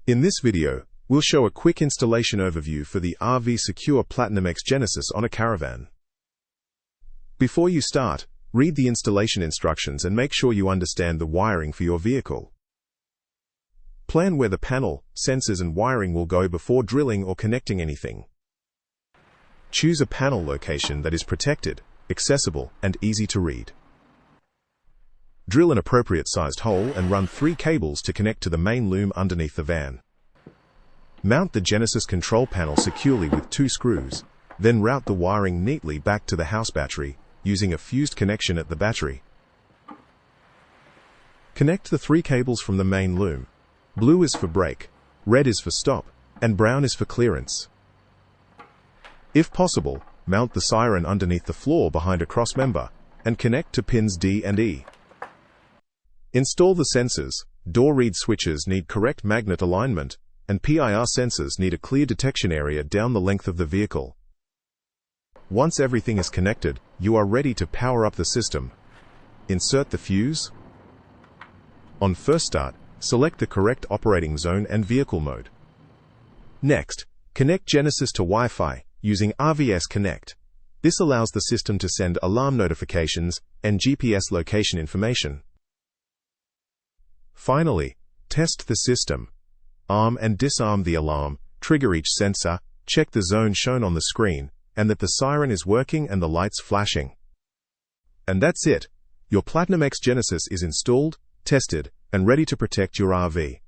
In this video, we'll show a quick installation overview for the RVsecure PlatinumX Genesis on a caravan. Before you start, read the installation instructions and make sure you understand the wiring for your vehicle. Plan where the panel, sensors and wiring will go before drilling or connecting anything. Choose a panel location that is protected, accessible, and easy to read. Drill an appropriate-sized hole and run 3 cables to connect to the main loom underneath the van. Mount the Genesis control panel securely with 2 screws, then route the wiring neatly back to the house battery, using a fused connection at the battery. Connect the 3 cables from the main loom. Blue is for brake, red is for stop, and brown is for clearance. If possible, mount the siren underneath the floor behind a crossmember, and connect to pins D and E. Install the sensors. Door read switches need correct magnet alignment, and PIR sensors need a clear detection area down the length of the vehicle. Once everything is connected, you are ready to power up the system. Insert the fuse. On first start, select the correct operating zone and vehicle mode. Next, connect Genesis to Wi-Fi using RVS Connect. This allows the system to send alarm notifications and GPS location information. Finally, test the system. Arm and disarm the alarm, trigger each sensor, check the zone shown on the screen, and that the siren is working and the lights flashing. And that's it. Your PlatinumX Genesis is installed, tested, and ready to protect your RV.